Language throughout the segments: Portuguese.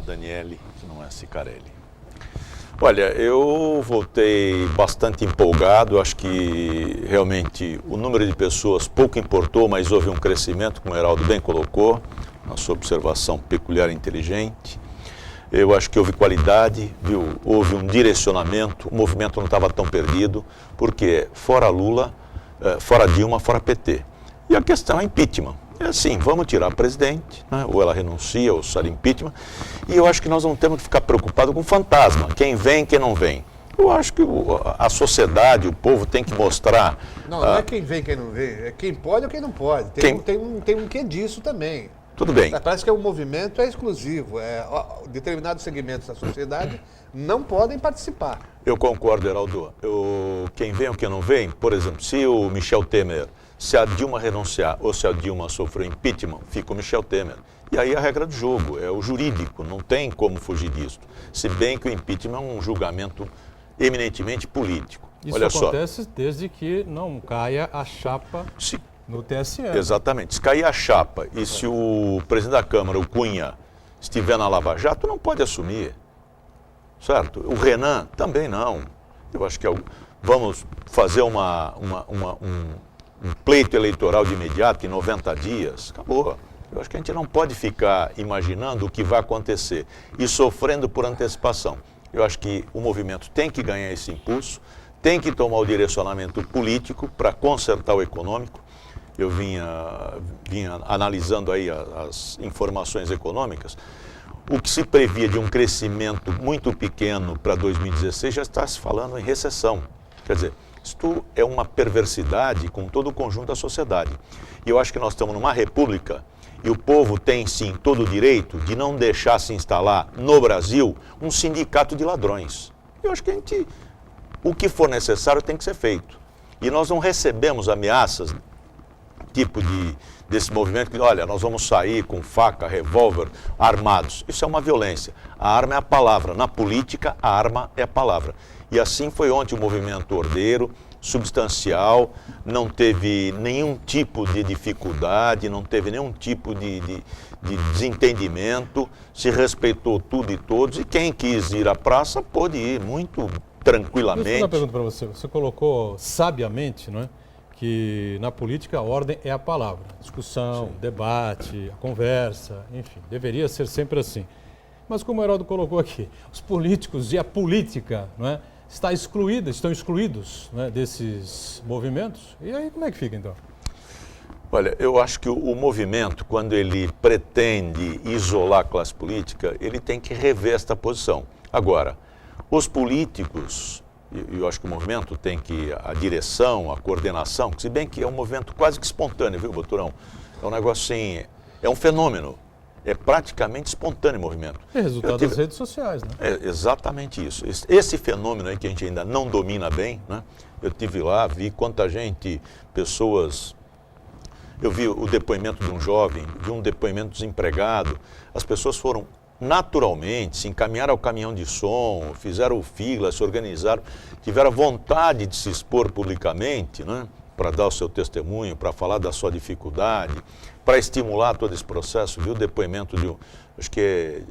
Daniele, que não é Cicarelli. Olha, eu voltei bastante empolgado, acho que realmente o número de pessoas pouco importou, mas houve um crescimento, como o Heraldo bem colocou, na sua observação peculiar e inteligente. Eu acho que houve qualidade, viu? Houve um direcionamento, o movimento não estava tão perdido, porque fora Lula, fora Dilma, fora PT. E a questão é impeachment. É assim, vamos tirar a presidente, né? Ou ela renuncia, ou sai impeachment. E eu acho que nós não temos que ficar preocupados com fantasma, quem vem, quem não vem. Eu acho que a sociedade, o povo tem que mostrar... Não é quem vem, quem não vem, é quem pode ou quem não pode. Tem um quê disso também. Tudo bem. Parece que o movimento é exclusivo. Determinados segmentos da sociedade não podem participar. Eu concordo, Heraldo. Quem vem ou quem não vem, por exemplo, se o Michel Temer, se a Dilma renunciar ou se a Dilma sofreu impeachment, fica o Michel Temer. E aí a regra do jogo, é o jurídico, não tem como fugir disso. Se bem que o impeachment é um julgamento eminentemente político. Isso acontece desde que não caia a chapa no TSE. Exatamente. Se cair a chapa e se o presidente da Câmara, o Cunha, estiver na Lava Jato, não pode assumir. Certo? O Renan também não. Eu acho que vamos fazer um pleito eleitoral de imediato, em 90 dias. Acabou. Eu acho que a gente não pode ficar imaginando o que vai acontecer e sofrendo por antecipação. Eu acho que o movimento tem que ganhar esse impulso, tem que tomar o direcionamento político para consertar o econômico. Eu vinha analisando aí as informações econômicas. O que se previa de um crescimento muito pequeno para 2016 já está se falando em recessão. Quer dizer, isto é uma perversidade com todo o conjunto da sociedade. E eu acho que nós estamos numa república e o povo tem sim todo o direito de não deixar se instalar no Brasil um sindicato de ladrões. Eu acho que o que for necessário tem que ser feito. E nós não recebemos ameaças desse movimento que, olha, nós vamos sair com faca, revólver, armados. Isso é uma violência. A arma é a palavra. Na política, a arma é a palavra. E assim foi ontem o movimento ordeiro, substancial, não teve nenhum tipo de dificuldade, não teve nenhum tipo de desentendimento, se respeitou tudo e todos, e quem quis ir à praça pôde ir muito tranquilamente. Deixa eu fazer uma pergunta para você. Você colocou sabiamente, não é? Que na política a ordem é a palavra. Discussão, debate, a conversa, enfim, deveria ser sempre assim. Mas como o Heraldo colocou aqui, os políticos e a política, não é, estão excluídos, não é, desses movimentos. E aí como é que fica então? Olha, eu acho que o movimento, quando ele pretende isolar a classe política, ele tem que rever esta posição. Agora, os políticos... E eu acho que o movimento tem que, a direção, a coordenação, se bem que é um movimento quase que espontâneo, viu, Boturão? É um negócio assim, é um fenômeno, é praticamente espontâneo o movimento. É resultado das redes sociais, né? É exatamente isso. Esse fenômeno aí que a gente ainda não domina bem, né? Eu estive lá, vi quanta gente, pessoas... Eu vi o depoimento de um jovem, vi um depoimento desempregado, as pessoas foram... naturalmente, se encaminharam ao caminhão de som, fizeram fila, se organizaram, tiveram vontade de se expor publicamente, né, para dar o seu testemunho, para falar da sua dificuldade, para estimular todo esse processo. Viu o depoimento de acho que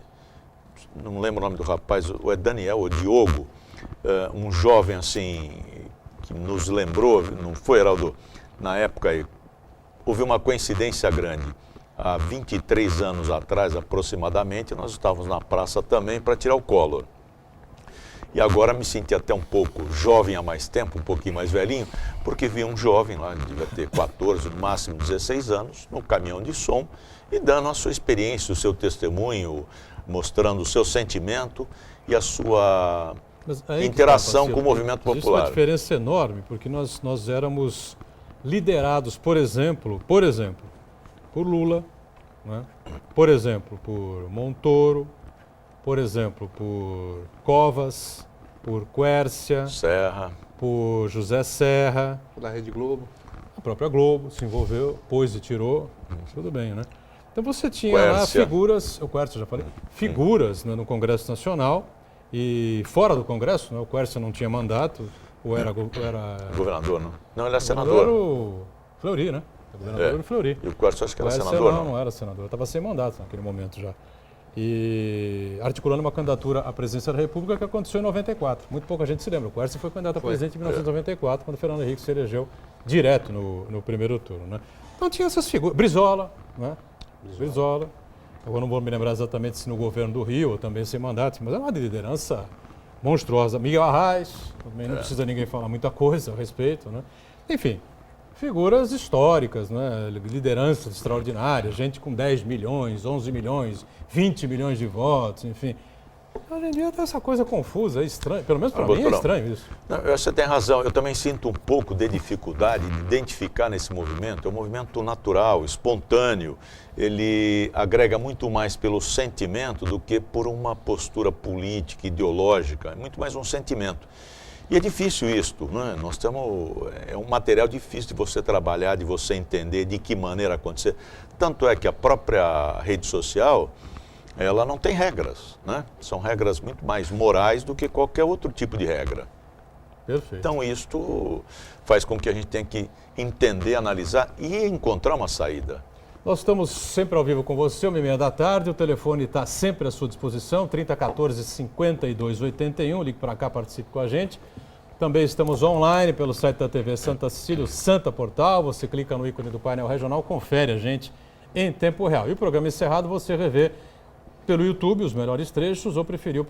não lembro o nome do rapaz, ou é Daniel ou Diogo, um jovem assim, que nos lembrou, não foi, Heraldo, na época aí, houve uma coincidência grande. Há 23 anos atrás, aproximadamente, nós estávamos na praça também para tirar o Collor. E agora me senti até um pouco jovem há mais tempo, um pouquinho mais velhinho, porque vi um jovem lá, devia ter 14, no máximo 16 anos, no caminhão de som, e dando a sua experiência, o seu testemunho, mostrando o seu sentimento e a sua interação com o movimento popular. Isso é uma diferença enorme, porque nós éramos liderados, por exemplo, por Lula, né? Por exemplo, por Montoro, por exemplo, por Covas, por Quércia, Serra, por José Serra. Da Rede Globo. A própria Globo se envolveu, pôs e tirou, tudo bem, né? Então você tinha Quércia. lá figuras, o Quércia já falei, figuras, né, no Congresso Nacional e fora do Congresso, né, o Quércia não tinha mandato, ou era governador, não? Não, ele era senador. senador. Era o Fleury, né? O governador Fleury. E o Quércia acho que era Quércia senador, não era senador, estava sem mandato naquele momento já. e articulando uma candidatura à presidência da República que aconteceu em 94. Muito pouca gente se lembra. O Quércia foi candidato a presidente em 1994, quando o Fernando Henrique se elegeu direto no primeiro turno, né? Então tinha essas figuras. Brizola, né? Brizola. Eu não vou me lembrar exatamente se no governo do Rio ou também sem mandato, mas é uma liderança monstruosa. Miguel Arraes, também não precisa ninguém falar muita coisa a respeito, né? Enfim, figuras históricas, né? Lideranças extraordinárias, gente com 10 milhões, 11 milhões, 20 milhões de votos, enfim. Hoje em dia está essa coisa confusa, é estranho, pelo menos para mim é estranho isso. Não, você tem razão, eu também sinto um pouco de dificuldade de identificar nesse movimento. É um movimento natural, espontâneo, ele agrega muito mais pelo sentimento do que por uma postura política, ideológica, é muito mais um sentimento. E é difícil isto, né? Nós temos, é um material difícil de você trabalhar, de você entender de que maneira acontecer. Tanto é que a própria rede social, ela não tem regras, né? São regras muito mais morais do que qualquer outro tipo de regra. Perfeito. Então isto faz com que a gente tenha que entender, analisar e encontrar uma saída. Nós estamos sempre ao vivo com você, 1h30 da tarde, o telefone está sempre à sua disposição, 3014-5281, ligue para cá, participe com a gente. Também estamos online pelo site da TV Santa Cecília, o Santa Portal, você clica no ícone do painel regional, confere a gente em tempo real. E o programa encerrado você revê pelo YouTube os melhores trechos ou se preferir o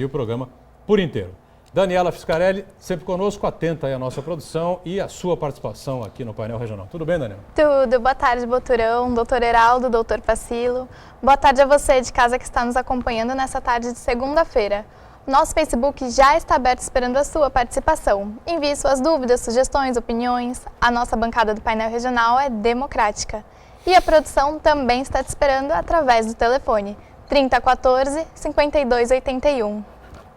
programa por inteiro. Daniela Fiscarelli, sempre conosco, atenta aí à nossa produção e à sua participação aqui no painel regional. Tudo bem, Daniela? Tudo. Boa tarde, Boturão, doutor Heraldo, doutor Pacilo. Boa tarde a você de casa que está nos acompanhando nessa tarde de segunda-feira. Nosso Facebook já está aberto esperando a sua participação. Envie suas dúvidas, sugestões, opiniões. A nossa bancada do painel regional é democrática. E a produção também está te esperando através do telefone 3014-5281.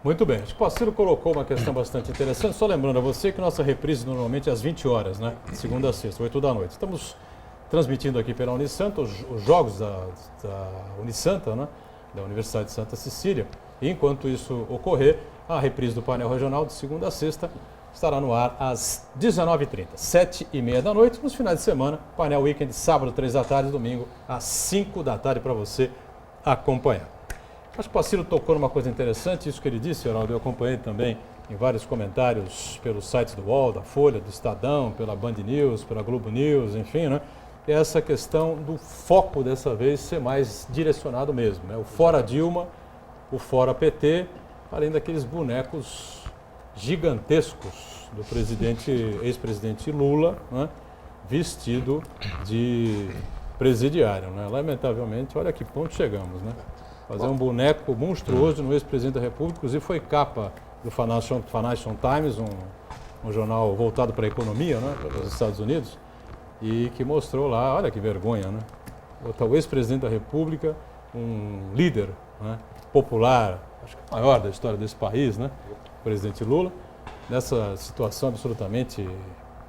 Muito bem. Acho que o Pacilo colocou uma questão bastante interessante. Só lembrando a você que nossa reprise normalmente é às 20 horas, né? De segunda a sexta, 8 da noite. Estamos transmitindo aqui pela Unisanta os jogos da Unisanta, né? Da Universidade de Santa Cecília. E enquanto isso ocorrer, a reprise do painel regional de segunda a sexta estará no ar às 19h30, 7h30 da noite. Nos finais de semana, painel weekend, sábado, 3 da tarde, domingo, às 5 da tarde, para você acompanhar. Acho que o Pacilo tocou numa coisa interessante, isso que ele disse, Heraldo, eu acompanhei também em vários comentários pelos sites do UOL, da Folha, do Estadão, pela Band News, pela Globo News, enfim, né? É essa questão do foco dessa vez ser mais direcionado mesmo, né? O fora Dilma, o fora PT, além daqueles bonecos gigantescos do ex-presidente Lula, né, vestido de presidiário, né? Lamentavelmente, olha que ponto chegamos, né? Fazer um boneco monstruoso no ex-presidente da República, inclusive foi capa do Financial Times, um jornal voltado para a economia, né, dos Estados Unidos, e que mostrou lá, olha que vergonha, né? Botar o ex-presidente da República, um líder, né, popular, acho que o maior da história desse país, né? O presidente Lula, nessa situação absolutamente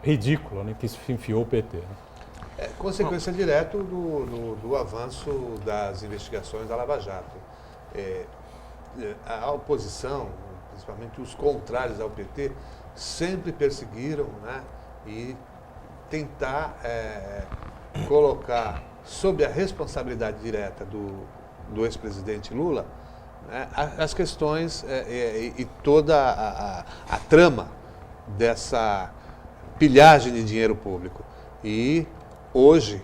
ridícula, né, que se enfiou o PT. Né? É consequência direta do avanço das investigações da Lava Jato. A oposição, principalmente os contrários ao PT, sempre perseguiram, né, e tentar colocar sob a responsabilidade direta do ex-presidente Lula, né, as questões e toda a trama dessa pilhagem de dinheiro público. E hoje,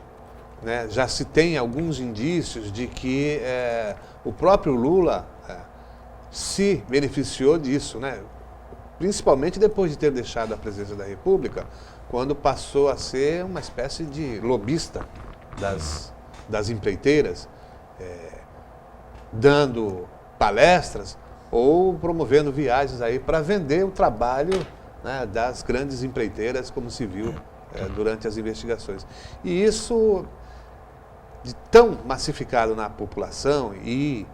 né, já se tem alguns indícios de que o próprio Lula se beneficiou disso, né, principalmente depois de ter deixado a presidência da República, quando passou a ser uma espécie de lobista das empreiteiras, dando palestras ou promovendo viagens aí para vender o trabalho, né, das grandes empreiteiras, como se viu durante as investigações. E isso, de tão massificado na população e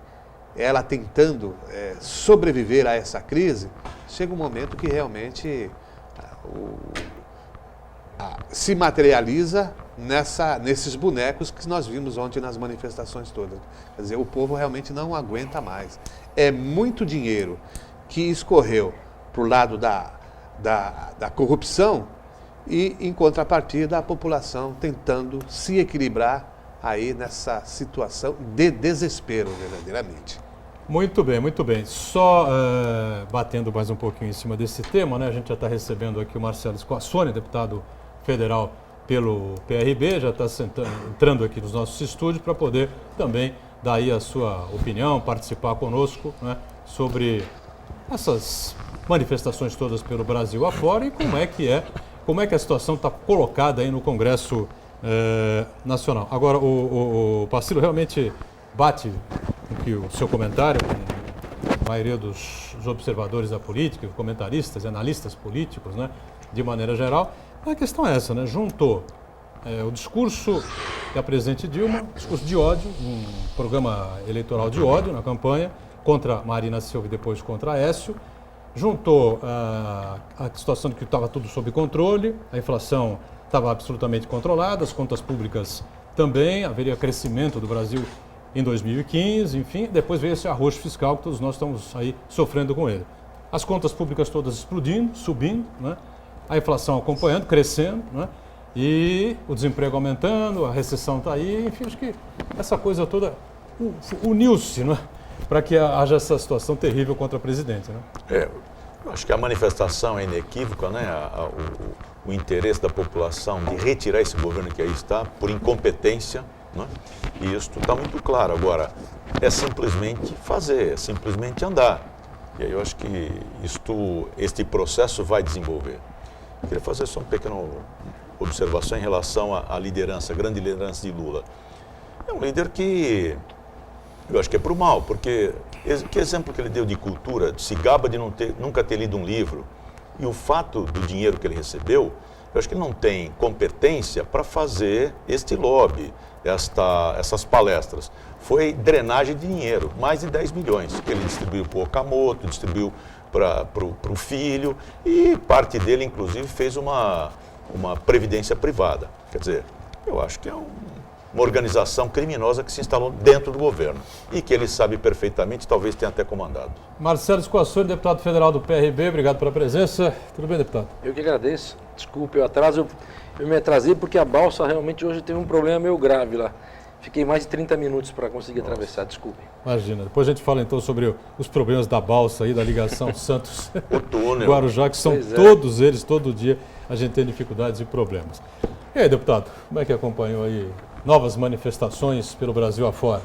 ela tentando sobreviver a essa crise, chega um momento que realmente se materializa nesses bonecos que nós vimos ontem nas manifestações todas. Quer dizer, o povo realmente não aguenta mais. É muito dinheiro que escorreu para o lado da corrupção e, em contrapartida, a população tentando se equilibrar aí nessa situação de desespero, verdadeiramente. Muito bem, muito bem. Só batendo mais um pouquinho em cima desse tema, né? A gente já está recebendo aqui o Marcelo Squassone, deputado federal pelo PRB, já está entrando aqui nos nossos estúdios para poder também dar aí a sua opinião, participar conosco, né, sobre essas manifestações todas pelo Brasil afora e como é que a situação está colocada aí no Congresso Nacional. Agora, o Pacilo realmente bate que o seu comentário, com a maioria dos observadores da política, comentaristas, analistas políticos, né, de maneira geral, a questão é essa, né, juntou o discurso da presidente Dilma, discurso de ódio, um programa eleitoral de ódio na campanha, contra Marina Silva e depois contra Aécio, juntou a situação de que estava tudo sob controle, a inflação estava absolutamente controlada, as contas públicas também, haveria crescimento do Brasil em 2015, enfim, depois veio esse arroxo fiscal que todos nós estamos aí sofrendo com ele. As contas públicas todas explodindo, subindo, né? A inflação acompanhando, crescendo, né? E o desemprego aumentando, a recessão está aí, enfim, acho que essa coisa toda uniu-se, né? Para que haja essa situação terrível contra a presidente, né? Eu acho que a manifestação é inequívoca, né? O interesse da população de retirar esse governo que aí está por incompetência, né? E isso está muito claro. Agora, é simplesmente fazer, é simplesmente andar. E aí eu acho que este processo vai desenvolver. Eu queria fazer só uma pequena observação em relação à liderança, a grande liderança de Lula. É um líder que eu acho que é para o mal, porque que exemplo que ele deu de cultura, se gaba de nunca ter lido um livro, e o fato do dinheiro que ele recebeu, eu acho que ele não tem competência para fazer este lobby, essas palestras. Foi drenagem de dinheiro, mais de 10 milhões, que ele distribuiu para o Okamoto, distribuiu para o filho, e parte dele, inclusive, fez uma previdência privada. Quer dizer, eu acho que é uma organização criminosa que se instalou dentro do governo e que ele sabe perfeitamente, talvez tenha até comandado. Marcelo Squassone, deputado federal do PRB, obrigado pela presença. Tudo bem, deputado? Eu que agradeço. Desculpe o atraso, eu me atrasei porque a balsa realmente hoje teve um problema meio grave lá. Fiquei mais de 30 minutos para conseguir atravessar, desculpe. Imagina, depois a gente fala então sobre os problemas da balsa aí, da ligação Santos-Guarujá, que são todos eles, todo dia a gente tem dificuldades e problemas. E aí, deputado, como é que acompanhou aí novas manifestações pelo Brasil afora?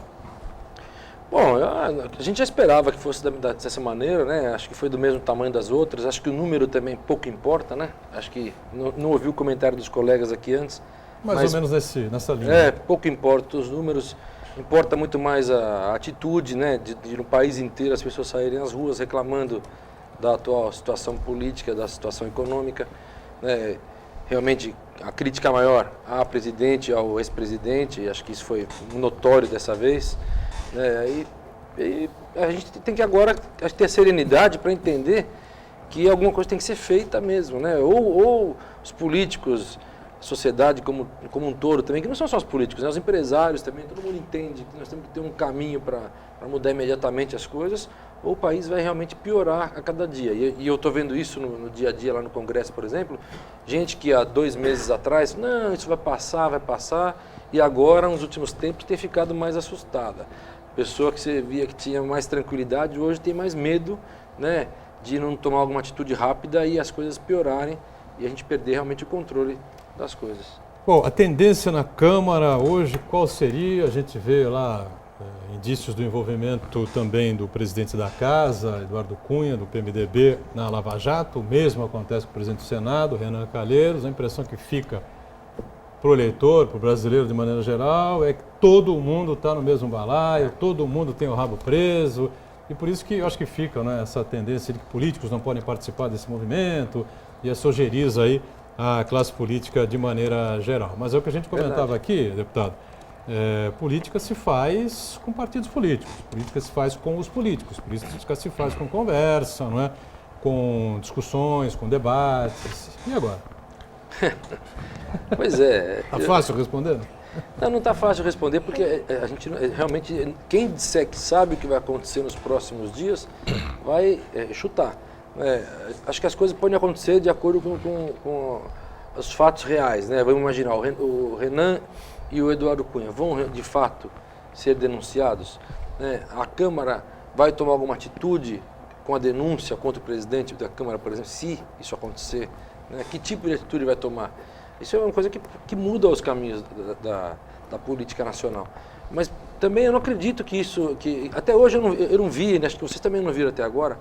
Bom, a gente já esperava que fosse dessa maneira, né? Acho que foi do mesmo tamanho das outras. Acho que o número também pouco importa, né? Acho que não ouvi o comentário dos colegas aqui antes. Mais ou menos nessa linha. Pouco importa os números. Importa muito mais a atitude, né? De no país inteiro as pessoas saírem às ruas reclamando da atual situação política, da situação econômica, né? Realmente a crítica maior ao presidente, ao ex-presidente, acho que isso foi notório dessa vez. E a gente tem que agora ter serenidade para entender que alguma coisa tem que ser feita mesmo, né? Ou os políticos, a sociedade como um todo também, que não são só os políticos, né? Os empresários também, todo mundo entende que nós temos que ter um caminho para mudar imediatamente as coisas, ou o país vai realmente piorar a cada dia. E eu estou vendo isso no dia a dia lá no Congresso, por exemplo, gente que há 2 meses atrás, não, isso vai passar, e agora, nos últimos tempos, tem ficado mais assustada. Pessoa que você via que tinha mais tranquilidade, hoje tem mais medo, né, de não tomar alguma atitude rápida e as coisas piorarem e a gente perder realmente o controle das coisas. Bom, a tendência na Câmara hoje, qual seria? A gente vê lá indícios do envolvimento também do presidente da Casa, Eduardo Cunha, do PMDB, na Lava Jato. O mesmo acontece com o presidente do Senado, Renan Calheiros. A impressão que fica para o eleitor, para o brasileiro de maneira geral, é que todo mundo está no mesmo balaio, todo mundo tem o rabo preso. E por isso que eu acho que fica, né, essa tendência de que políticos não podem participar desse movimento e essa ojeriza aí a classe política de maneira geral. Mas é o que a gente comentava aqui, deputado. Política se faz com partidos políticos, política se faz com os políticos, política se faz com conversa, não é? Com discussões, com debates. E agora? Pois é. Está fácil responder? Não está fácil responder porque a gente realmente, quem disser que sabe o que vai acontecer nos próximos dias, vai chutar. Acho que as coisas podem acontecer de acordo com os fatos reais, né? Vamos imaginar, o Renan e o Eduardo Cunha vão de fato ser denunciados, né? A Câmara vai tomar alguma atitude com a denúncia contra o presidente da Câmara, por exemplo, se isso acontecer, né? Que tipo de atitude vai tomar? Isso é uma coisa que muda os caminhos da política nacional. Mas também eu não acredito que isso, que até hoje eu não vi, né? Acho que vocês também não viram até agora,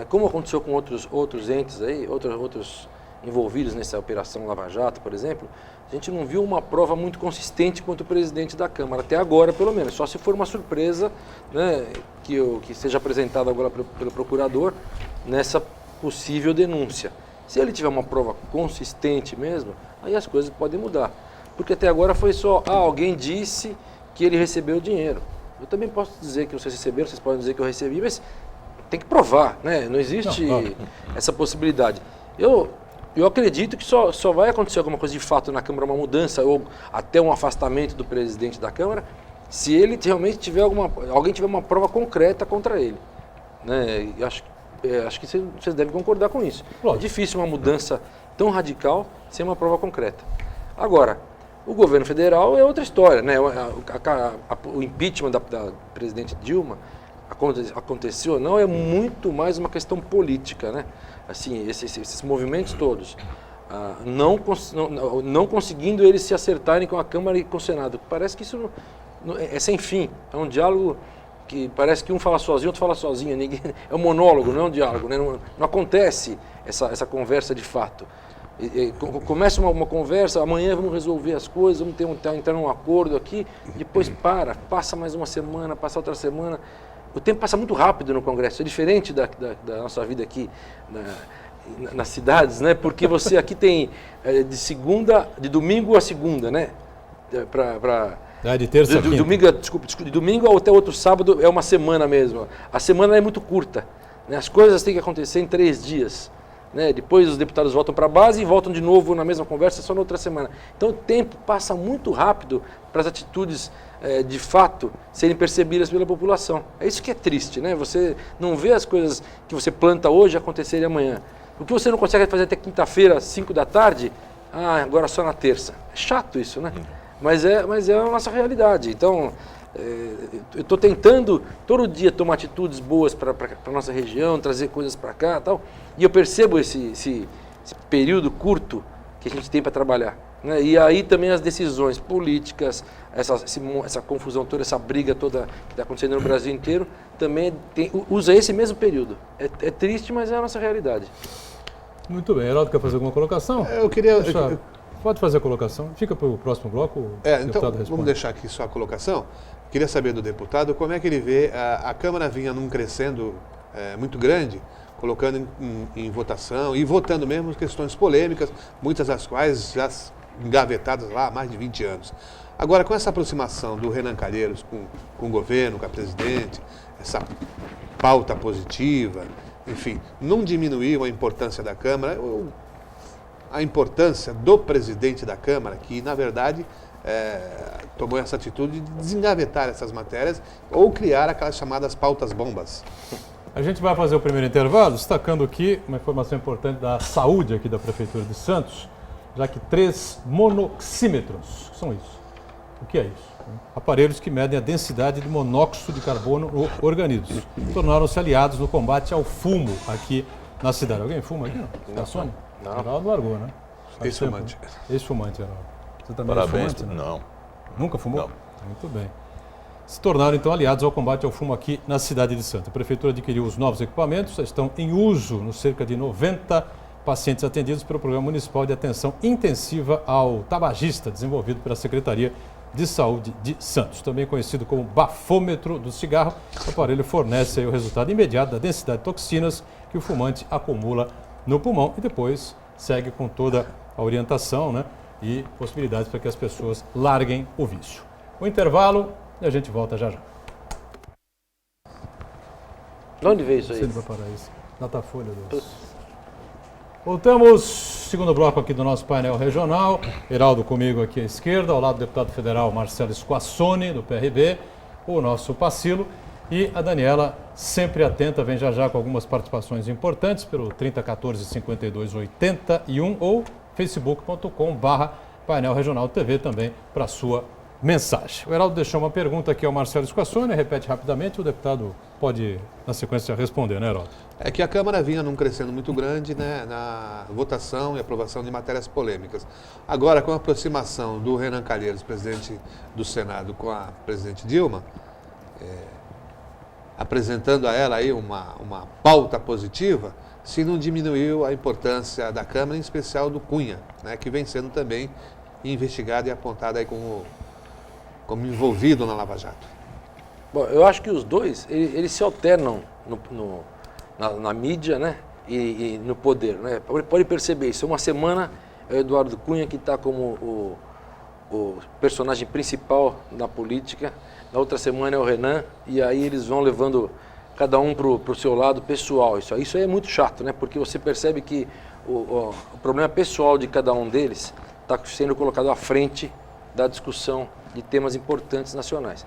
como aconteceu com outros entes aí, outros envolvidos nessa operação Lava Jato, por exemplo, a gente não viu uma prova muito consistente contra o presidente da Câmara, até agora pelo menos, só se for uma surpresa, né, que seja apresentada agora pelo procurador nessa possível denúncia. Se ele tiver uma prova consistente mesmo, aí as coisas podem mudar. Porque até agora foi só, alguém disse que ele recebeu o dinheiro. Eu também posso dizer que vocês receberam, vocês podem dizer que eu recebi, mas tem que provar, né? Não existe essa possibilidade. Eu acredito que só vai acontecer alguma coisa de fato na Câmara, uma mudança ou até um afastamento do presidente da Câmara, se ele realmente tiver alguém tiver uma prova concreta contra ele, né? Acho que vocês devem concordar com isso. É difícil uma mudança tão radical sem uma prova concreta. Agora, o governo federal é outra história, né? O impeachment da presidente Dilma aconteceu ou não, é muito mais uma questão política, né? Assim, esses movimentos todos, não conseguindo eles se acertarem com a Câmara e com o Senado. Parece que isso é sem fim, é um diálogo que parece que um fala sozinho, outro fala sozinho, é um monólogo, não é um diálogo, né? Não acontece essa conversa de fato. Começa uma conversa, amanhã vamos resolver as coisas, vamos entrar num acordo aqui, depois passa mais uma semana, passa outra semana. O tempo passa muito rápido no Congresso, é diferente da nossa vida aqui nas cidades, né? Porque você aqui tem de domingo a segunda, né? De terça a quinta. De domingo até outro sábado é uma semana mesmo. A semana é muito curta, né? As coisas têm que acontecer em 3 dias. Né? Depois os deputados voltam para a base e voltam de novo na mesma conversa só na outra semana. Então o tempo passa muito rápido para as atitudes de fato serem percebidas pela população. É isso que é triste, né? Você não vê as coisas que você planta hoje acontecerem amanhã. O que você não consegue fazer até quinta-feira, às 5 da tarde, agora só na terça. É chato isso, né? Mas é a nossa realidade. Então, eu estou tentando todo dia tomar atitudes boas para a nossa região, trazer coisas para cá e tal, e eu percebo esse período curto que a gente tem para trabalhar, né? E aí também as decisões políticas, essa confusão toda, essa briga toda que está acontecendo no Brasil inteiro, também usa esse mesmo período. É triste, mas é a nossa realidade. Muito bem. Heraldo, quer fazer alguma colocação? Eu queria... Pode fazer a colocação. Fica para o próximo bloco, o então, deputado responde. Vamos deixar aqui só a colocação. Queria saber do deputado como é que ele vê a Câmara vinha num crescendo muito grande, colocando em votação e votando mesmo questões polêmicas, muitas das quais já engavetadas lá há mais de 20 anos. Agora, com essa aproximação do Renan Calheiros com o governo, com a presidente, essa pauta positiva, enfim, não diminuiu a importância da Câmara, a importância do presidente da Câmara, que, na verdade, tomou essa atitude de desengavetar essas matérias ou criar aquelas chamadas pautas bombas. A gente vai fazer o primeiro intervalo, destacando aqui uma informação importante da saúde aqui da Prefeitura de Santos, já que 3 monoxímetros são isso. O que é isso? Aparelhos que medem a densidade de monóxido de carbono no organismo. Tornaram-se aliados no combate ao fumo aqui na cidade. Alguém fuma aqui? Não. Sônia? Não. Heraldo largou, né? Ex-fumante. Ex-fumante, Heraldo. Você também Parabéns. é fumante, né? Não. Nunca fumou? Não. Muito bem. Se tornaram, então, aliados ao combate ao fumo aqui na cidade de Santos. A Prefeitura adquiriu os novos equipamentos, estão em uso nos cerca de 90 pacientes atendidos pelo Programa Municipal de Atenção Intensiva ao Tabagista, desenvolvido pela Secretaria de Saúde de Santos. Também conhecido como bafômetro do cigarro, o aparelho fornece aí o resultado imediato da densidade de toxinas que o fumante acumula no pulmão e depois segue com toda a orientação, né, e possibilidades para que as pessoas larguem o vício. O intervalo e a gente volta já já. De onde veio isso aí? Sempre para isso. Datafolha. Voltamos, segundo bloco aqui do nosso painel regional. Heraldo comigo aqui à esquerda, ao lado do deputado federal Marcelo Squassoni, do PRB, o nosso Pacilo, e a Daniela, sempre atenta, vem já já com algumas participações importantes pelo 3014-5281 ou facebook.com/Painel Regional TV também para sua mensagem. O Heraldo deixou uma pergunta aqui ao Marcelo Squassone, repete rapidamente, o deputado pode, na sequência, responder, né, Heraldo? É que a Câmara vinha num crescendo muito grande, né, na votação e aprovação de matérias polêmicas. Agora, com a aproximação do Renan Calheiros, presidente do Senado, com a presidente Dilma, apresentando a ela aí uma pauta positiva, se não diminuiu a importância da Câmara, em especial do Cunha, né, que vem sendo também investigado e apontado aí como envolvido na Lava Jato. Bom, eu acho que os dois, eles se alternam na mídia, né, e no poder, né? Pode perceber isso. Uma semana é o Eduardo Cunha que está como o personagem principal na política, na outra semana é o Renan, e aí eles vão levando cada um para o seu lado pessoal. Isso aí é muito chato, né? Porque você percebe que o problema pessoal de cada um deles está sendo colocado à frente da discussão de temas importantes nacionais.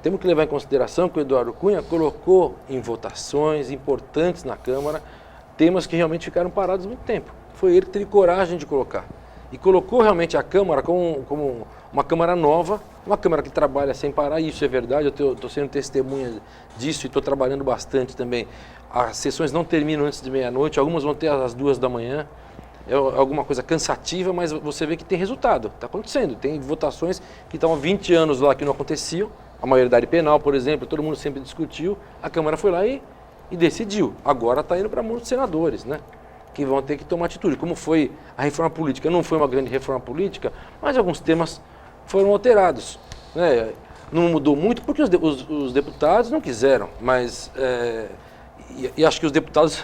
Temos que levar em consideração que o Eduardo Cunha colocou em votações importantes na Câmara temas que realmente ficaram parados há muito tempo. Foi ele que teve coragem de colocar. E colocou realmente a Câmara como uma Câmara nova, uma Câmara que trabalha sem parar, e isso é verdade, eu estou sendo testemunha disso e estou trabalhando bastante também. As sessões não terminam antes de meia-noite, algumas vão ter às 2 da manhã. É alguma coisa cansativa, mas você vê que tem resultado, está acontecendo. Tem votações que estavam há 20 anos lá que não aconteciam, a maioridade penal, por exemplo, todo mundo sempre discutiu, a Câmara foi lá e decidiu. Agora está indo para a mão dos senadores, né, que vão ter que tomar atitude. Como foi a reforma política, não foi uma grande reforma política, mas alguns temas foram alterados, né? Não mudou muito porque os deputados não quiseram, mas e acho que os deputados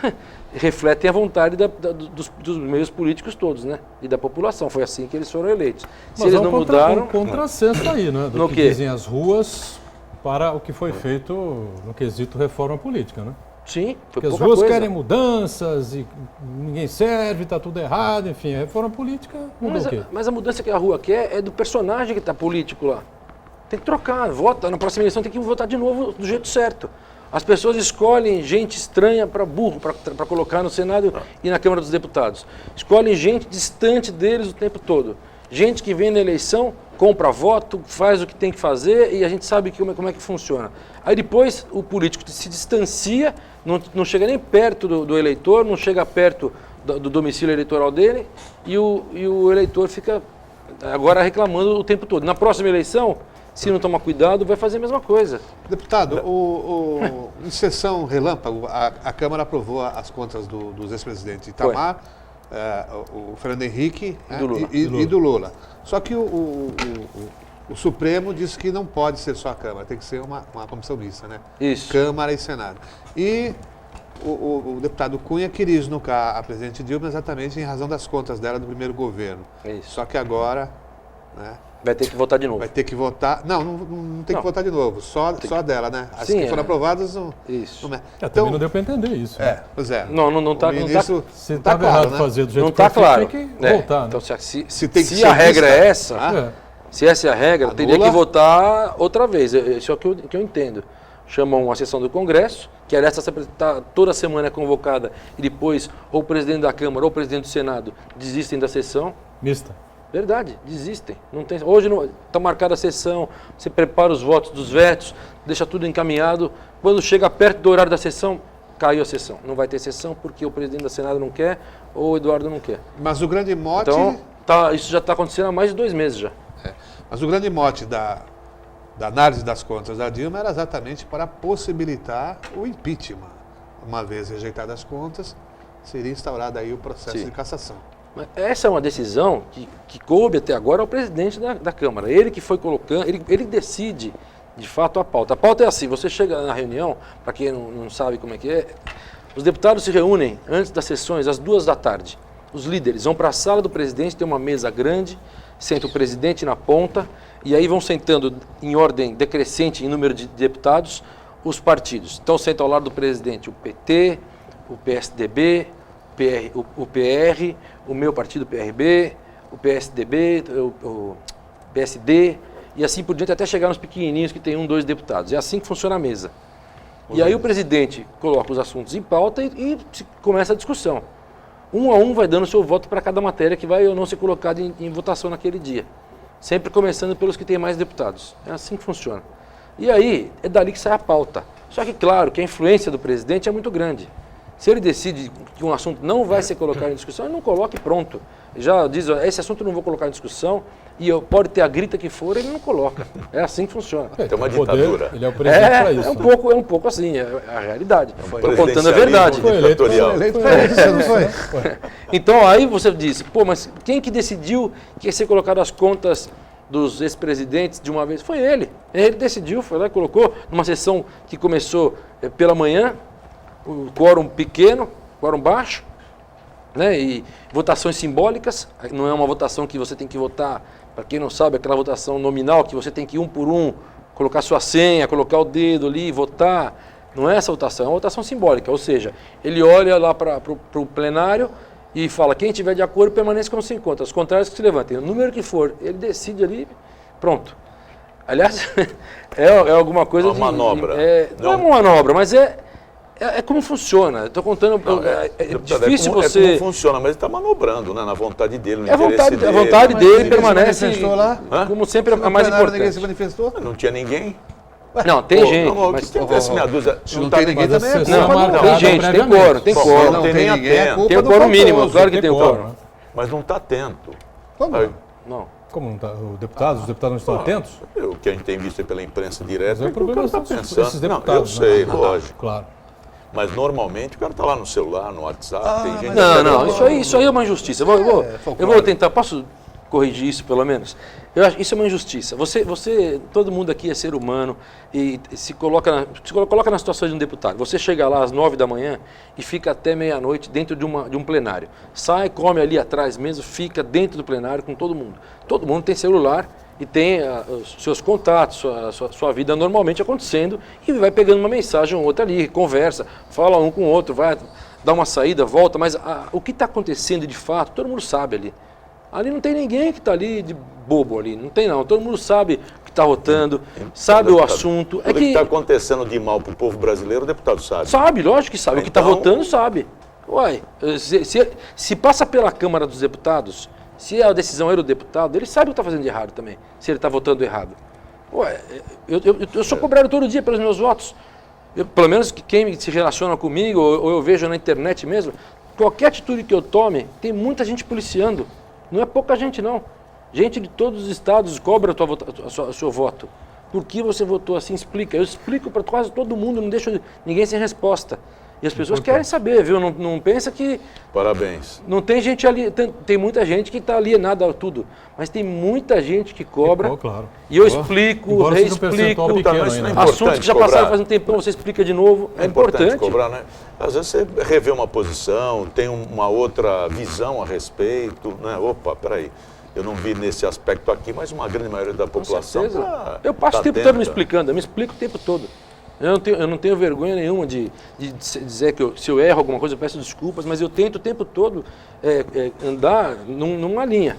refletem a vontade dos meios políticos todos, né? E da população. Foi assim que eles foram eleitos. Se eles não mudaram... um contrassenso aí, né? Do No que quê? dizem as ruas para o que foi feito no quesito reforma política, né? Sim, foi Porque as pouca ruas coisa. querem mudanças e ninguém serve, está tudo errado, enfim, a reforma política mudou o quê? Mas a mudança que a rua quer é do personagem que está político lá. Tem que trocar, vota. Na próxima eleição tem que votar de novo do jeito certo. As pessoas escolhem gente estranha para burro, para colocar no Senado e na Câmara dos Deputados. Escolhem gente distante deles o tempo todo. Gente que vem na eleição, compra voto, faz o que tem que fazer e a gente sabe como é que funciona. Aí depois o político se distancia, não chega nem perto do eleitor, não chega perto do domicílio eleitoral dele e o eleitor fica agora reclamando o tempo todo. Na próxima eleição, se não tomar cuidado, vai fazer a mesma coisa. Deputado, em sessão relâmpago, a Câmara aprovou as contas dos ex-presidentes Itamar, o Fernando Henrique, né, e do Lula. Só que o Supremo disse que não pode ser só a Câmara, tem que ser uma comissão mista, né? Isso. Câmara e Senado. E o deputado Cunha queria esnucar a presidente Dilma exatamente em razão das contas dela do primeiro governo. Isso. Só que agora, né, Vai ter que votar de novo. vai ter que votar. Não tem que votar de novo, só dela, né? As Sim, que foram aprovadas não. Isso. Não é. Também não deu para entender isso. né? Pois é. Não tá. O ministro Se não tá estava claro, errado né? fazer do jeito Não que está foi feito, claro. tem que voltar. Então, né? Se tem que se ser a regra vista, é essa, tá? se essa é a regra, Anula. teria que votar outra vez. Isso é o que eu entendo. Chamam uma sessão do Congresso, que aliás toda semana é convocada, e depois ou o presidente da Câmara ou o presidente do Senado desistem da sessão. Mista. Verdade, desistem. Não tem, hoje está marcada a sessão, você prepara os votos dos vetos, deixa tudo encaminhado. Quando chega perto do horário da sessão, caiu a sessão. Não vai ter sessão porque o presidente do Senado não quer ou o Eduardo não quer. Mas o grande mote. Então, isso já está acontecendo há mais de 2 meses já. Mas o grande mote da análise das contas da Dilma era exatamente para possibilitar o impeachment. Uma vez rejeitadas as contas, seria instaurado aí o processo Sim. de cassação. Mas essa é uma decisão que coube até agora ao presidente da Câmara. Ele que foi colocando, ele decide de fato a pauta. A pauta é assim, você chega na reunião, para quem não sabe como é que é, os deputados se reúnem antes das sessões, às 2 da tarde. Os líderes vão para a sala do presidente, tem uma mesa grande, senta o presidente na ponta, e aí vão sentando em ordem decrescente em número de deputados os partidos. Então senta ao lado do presidente o PT, o PSDB, o PR, o meu partido PRB, o PSDB, o PSD, e assim por diante, até chegar nos pequenininhos que tem 1, 2 deputados. É assim que funciona a mesa. E aí o presidente coloca os assuntos em pauta e começa a discussão. um a um vai dando o seu voto para cada matéria que vai ou não ser colocada em votação naquele dia. Sempre começando pelos que têm mais deputados. É assim que funciona. E aí, é dali que sai a pauta. Só que, claro, que a influência do presidente é muito grande. Se ele decide que um assunto não vai ser colocado em discussão, ele não coloca e pronto. Ele já diz, esse assunto eu não vou colocar em discussão, e pode ter a grita que for, ele não coloca. É assim que funciona. Tem uma ditadura. Ele é o presidente para isso. É um pouco assim, é a realidade. Estou contando a verdade. Foi eleito para isso, não foi? Então aí você diz, pô, mas quem que decidiu que ia ser colocado as contas dos ex-presidentes de uma vez? Foi ele. Ele decidiu, foi lá e colocou numa sessão que começou pela manhã, o quórum pequeno, quórum baixo, né? E votações simbólicas, não é uma votação que você tem que votar, para quem não sabe, aquela votação nominal que você tem que ir um por um, colocar sua senha, colocar o dedo ali e votar. Não é essa votação, é uma votação simbólica, ou seja, ele olha lá para o plenário e fala, quem tiver de acordo permanece como se encontra, os contrários que se levantem, o número que for, ele decide ali, pronto. Aliás, é alguma coisa uma manobra. Não é uma manobra, mas é como funciona. Estou contando. É difícil você. É como funciona, mas ele está manobrando, né, na vontade dele, no interesse dele. A vontade dele permanece. Se manifestou lá? Como sempre, a mais importante. Ninguém se manifestou? Não tinha ninguém. Não, tem gente. Mas tem meia dúzia. Se não tem ninguém também é culpa. Não, tem gente, tem quórum, tem quórum. Não tem nem ninguém, é atento. culpa Tem o do quórum mínimo, famoso. claro que tem o quórum. Mas não está atento. Como? Aí, Não. Como não está? Os deputados não estão atentos? O que a gente tem visto pela imprensa direta Mas é o que o cara problema está são pensando. esses Não, deputados. eu sei, né? lógico. Claro. Mas normalmente o cara está lá no celular, no WhatsApp, tem gente... Não, isso aí é uma injustiça. Eu vou tentar, posso corrigir isso pelo menos? Eu acho isso é uma injustiça. Todo mundo aqui é ser humano e se coloca na situação de um deputado. Você chega lá às 9 da manhã e fica até meia-noite dentro de um plenário. Sai, come ali atrás mesmo, fica dentro do plenário com todo mundo. Todo mundo tem celular e tem os seus contatos, sua vida normalmente acontecendo e vai pegando uma mensagem ou outra ali, conversa, fala um com o outro, vai dar uma saída, volta, mas o que está acontecendo de fato, todo mundo sabe ali. Ali não tem ninguém que está ali de bobo ali, não tem não, todo mundo sabe o que está votando, sabe o assunto. O que está acontecendo de mal para o povo brasileiro, o deputado sabe. Sabe, lógico que sabe, o que está votando sabe. Uai, se passa pela Câmara dos Deputados, se a decisão é do deputado, ele sabe o que está fazendo de errado também, se ele está votando errado. Ué, eu sou cobrado todo dia pelos meus votos. Pelo menos quem se relaciona comigo, ou eu vejo na internet mesmo, qualquer atitude que eu tome, tem muita gente policiando. Não é pouca gente não. Gente de todos os estados cobra o seu voto. Por que você votou assim? Explica. Eu explico para quase todo mundo, não deixo ninguém sem resposta. E as pessoas querem saber, viu? Não pensa que... Parabéns. Não tem gente ali, tem muita gente que está alienada a tudo, mas tem muita gente que cobra. Claro. E eu explico, reexplico, assuntos que já passaram faz um tempão, você explica de novo. É importante cobrar, né? Às vezes você revê uma posição, tem uma outra visão a respeito, né? Opa, peraí. Eu não vi nesse aspecto aqui, mas uma grande maioria da população... Eu passo o tempo todo me explicando, eu me explico o tempo todo. Eu não tenho vergonha nenhuma de dizer que se eu erro alguma coisa, eu peço desculpas, mas eu tento o tempo todo andar numa linha.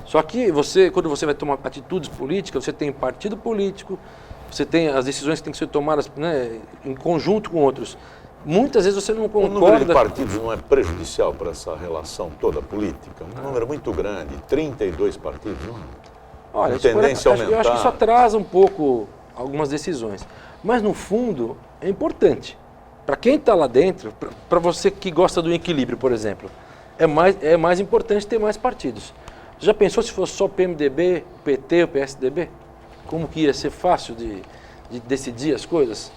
Só que quando você vai tomar atitudes políticas, você tem partido político, você tem as decisões que têm que ser tomadas, né, em conjunto com outros. Muitas vezes você não concorda... O número de partidos não é prejudicial para essa relação toda política? Um número muito grande, 32 partidos, não é? Olha, tendência a aumentar. Eu acho que isso atrasa um pouco algumas decisões. Mas, no fundo, é importante. Para quem está lá dentro, para você que gosta do equilíbrio, por exemplo, é mais importante ter mais partidos. Você já pensou se fosse só o PMDB, o PT, o PSDB? Como que ia ser fácil de decidir as coisas?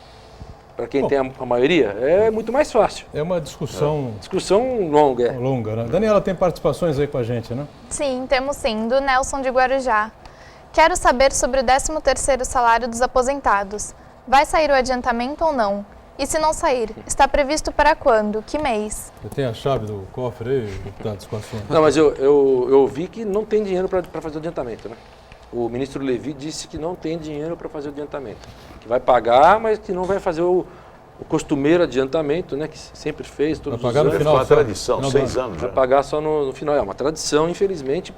Para quem tem a maioria, é muito mais fácil. É uma discussão... Discussão longa. Longa, né? Daniela, tem participações aí com a gente, né? Sim, temos sim, do Nelson de Guarujá. Quero saber sobre o 13º salário dos aposentados. Vai sair o adiantamento ou não? E se não sair, está previsto para quando? Que mês? Você tem a chave do cofre aí, deputados, com a sua? Não, mas eu vi que não tem dinheiro para fazer o adiantamento, né? O ministro Levi disse que não tem dinheiro para fazer o adiantamento. Que vai pagar, mas que não vai fazer o costumeiro adiantamento, né? Que sempre fez, todos os anos. No final, é uma tradição, 6 anos já. Vai pagar só no final. É uma tradição, infelizmente.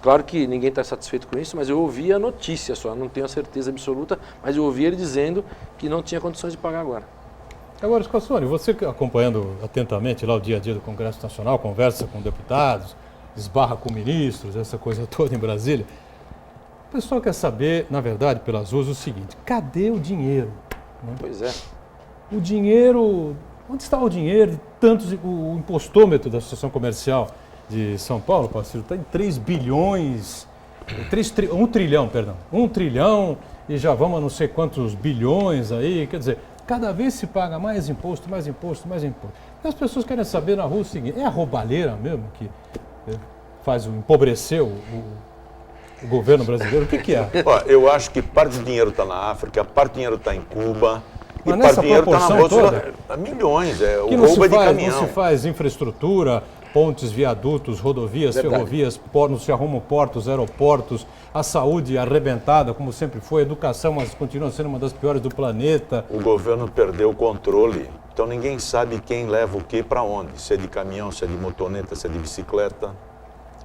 Claro que ninguém está satisfeito com isso, mas eu ouvi a notícia só, não tenho a certeza absoluta, mas eu ouvi ele dizendo que não tinha condições de pagar agora. Agora, Scassone, você acompanhando atentamente lá o dia a dia do Congresso Nacional, conversa com deputados, esbarra com ministros, essa coisa toda em Brasília. O pessoal quer saber, na verdade, pelas ruas, o seguinte: cadê o dinheiro? Né? Pois é. O dinheiro, onde está o dinheiro? O impostômetro da Associação Comercial de São Paulo, Pacílio, está em 3 bilhões, 1 trilhão, perdão, 1 trilhão e já vamos a não sei quantos bilhões aí, quer dizer, cada vez se paga mais imposto, mais imposto, mais imposto. E as pessoas querem saber na rua o seguinte: é a roubalheira mesmo que faz empobrecer o governo brasileiro? O que é? Ó, eu acho que parte do dinheiro está na África, parte do dinheiro está em Cuba, Mas e parte nessa do dinheiro está na proporção bolsa. toda? Milhões, o Que não roubo se é de faz, caminhão. não se faz infraestrutura, pontes, viadutos, rodovias, Verdade. ferrovias, não se arrumam portos, aeroportos, a saúde arrebentada, como sempre foi, a educação, mas continua sendo uma das piores do planeta. O governo perdeu o controle, então ninguém sabe quem leva o que para onde, se é de caminhão, se é de motoneta, se é de bicicleta.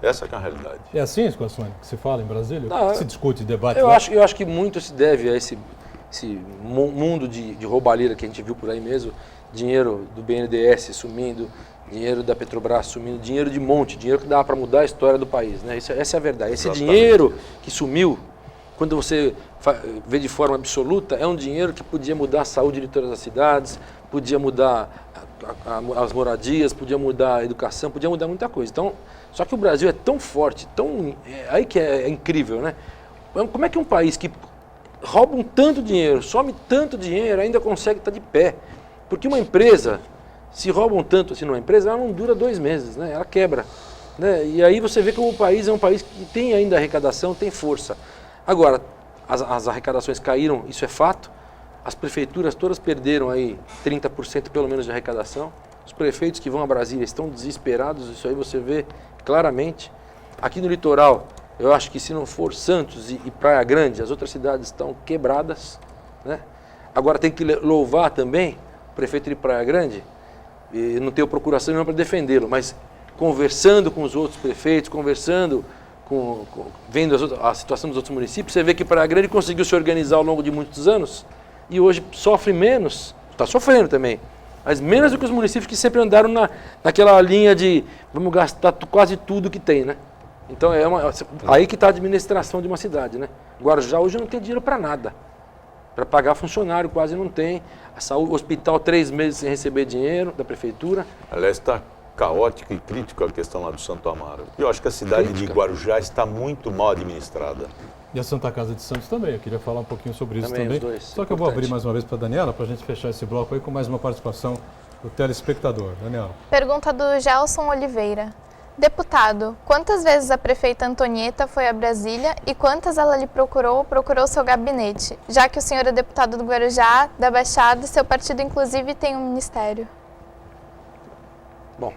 Essa que é a realidade. É assim, Scassone, que se fala em Brasília? Não, Que se discute, debate Eu lá? acho que muito se deve a esse mundo de roubalheira que a gente viu por aí mesmo, dinheiro do BNDES sumindo, dinheiro da Petrobras sumindo, dinheiro de monte, dinheiro que dá para mudar a história do país, né? Essa é a verdade. Esse Exatamente. dinheiro que sumiu, quando você vê de forma absoluta, é um dinheiro que podia mudar a saúde de todas as cidades, podia mudar as moradias, podia mudar a educação, podia mudar muita coisa. Então, só que o Brasil é tão forte, aí que é incrível, né? Como é que um país que rouba um tanto dinheiro, some tanto dinheiro, ainda consegue estar de pé? Porque uma empresa, se roubam tanto assim numa empresa, ela não dura 2 meses, né? Ela quebra. Né? E aí você vê que o país é um país que tem ainda arrecadação, tem força. Agora, as arrecadações caíram, isso é fato. As prefeituras todas perderam aí 30% pelo menos de arrecadação. Os prefeitos que vão a Brasília estão desesperados, isso aí você vê claramente. Aqui no litoral, eu acho que se não for Santos e Praia Grande, as outras cidades estão quebradas. Né? Agora tem que louvar também o prefeito de Praia Grande, e não tenho procuração nenhuma para defendê-lo, mas conversando com os outros prefeitos, conversando, vendo a situação dos outros municípios, você vê que Praia Grande conseguiu se organizar ao longo de muitos anos e hoje sofre menos, está sofrendo também, mas menos do que os municípios que sempre andaram naquela linha de vamos gastar quase tudo que tem, né? Então aí que está a administração de uma cidade, né? Guarujá hoje não tem dinheiro para nada. Para pagar funcionário quase não tem. O hospital 3 meses sem receber dinheiro da prefeitura. Aliás, está caótica e crítica a questão lá do Santo Amaro. Eu acho que a cidade de Guarujá está muito mal administrada. E a Santa Casa de Santos também, eu queria falar um pouquinho sobre isso Também, também. os dois, Só que eu vou importante. abrir mais uma vez para a Daniela, para a gente fechar esse bloco aí com mais uma participação do telespectador. Daniela. Pergunta do Gelson Oliveira. Deputado, quantas vezes a prefeita Antonieta foi a Brasília e quantas ela lhe procurou seu gabinete, já que o senhor é deputado do Guarujá, da Baixada e seu partido inclusive tem um ministério? Bom,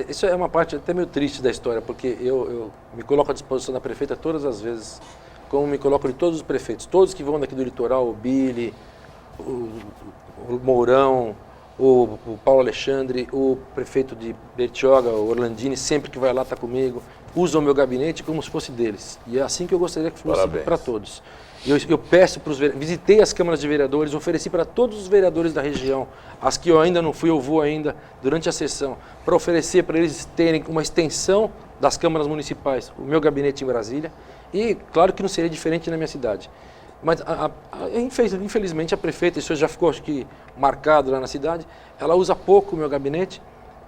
isso é uma parte até meio triste da história, porque eu me coloco à disposição da prefeita todas as vezes, como me coloco de todos os prefeitos, todos que vão daqui do litoral, o Billy, o Mourão, o Paulo Alexandre, o prefeito de Bertioga, o Orlandini, sempre que vai lá está comigo, usam o meu gabinete como se fosse deles. E é assim que eu gostaria que fosse para todos. Eu peço para os vereadores, visitei as câmaras de vereadores, ofereci para todos os vereadores da região, as que eu ainda não fui, eu vou ainda durante a sessão, para oferecer para eles terem uma extensão das câmaras municipais, o meu gabinete em Brasília, e claro que não seria diferente na minha cidade. Mas, infelizmente, a prefeita, isso já ficou, acho que, marcado lá na cidade, ela usa pouco o meu gabinete,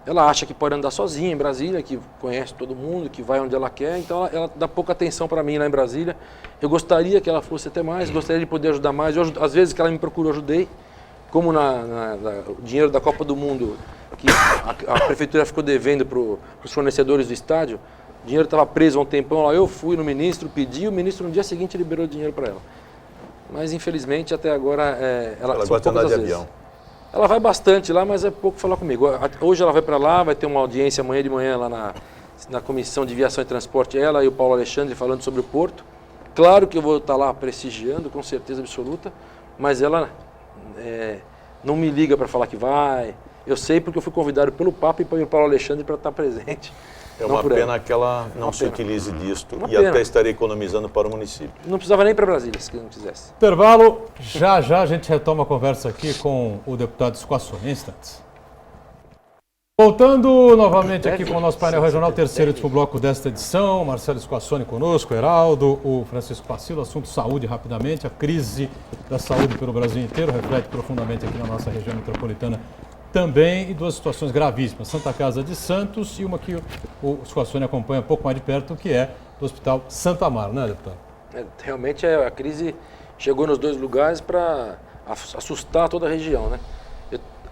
ela acha que pode andar sozinha em Brasília, que conhece todo mundo, que vai onde ela quer, então ela dá pouca atenção para mim lá em Brasília. Eu gostaria que ela fosse até mais, gostaria de poder ajudar mais. Às vezes que ela me procurou, ajudei, como o dinheiro da Copa do Mundo, que a prefeitura ficou devendo para os fornecedores do estádio, o dinheiro estava preso há um tempão lá, eu fui no ministro, pedi, e o ministro no dia seguinte liberou o dinheiro para ela. Mas, infelizmente, até agora, ela gosta de andar de avião. Ela vai bastante lá, mas é pouco falar comigo. Hoje ela vai para lá, vai ter uma audiência amanhã de manhã lá na Comissão de Viação e Transporte, ela e o Paulo Alexandre falando sobre o Porto. Claro que eu vou estar lá prestigiando, com certeza absoluta, mas ela não me liga para falar que vai. Eu sei porque eu fui convidado pelo Papa e pelo Paulo Alexandre para estar presente. É não uma por pena ela. que ela não Uma se pena. utilize disto Uma e pena. até estaria economizando para o município. Não precisava nem para Brasília, se não quisesse. Intervalo, já já a gente retoma a conversa aqui com o deputado Squassoni, em instantes. Voltando novamente aqui com o nosso painel regional, terceiro e último bloco desta edição, Marcelo Squassoni conosco, Heraldo, o Francisco Pacillo, assunto saúde rapidamente, a crise da saúde pelo Brasil inteiro, reflete profundamente aqui na nossa região metropolitana também, e duas situações gravíssimas, Santa Casa de Santos e uma que o Squassoni acompanha um pouco mais de perto, que é do Hospital Santa Amaro, né, deputado? Realmente a crise chegou nos dois lugares para assustar toda a região, né?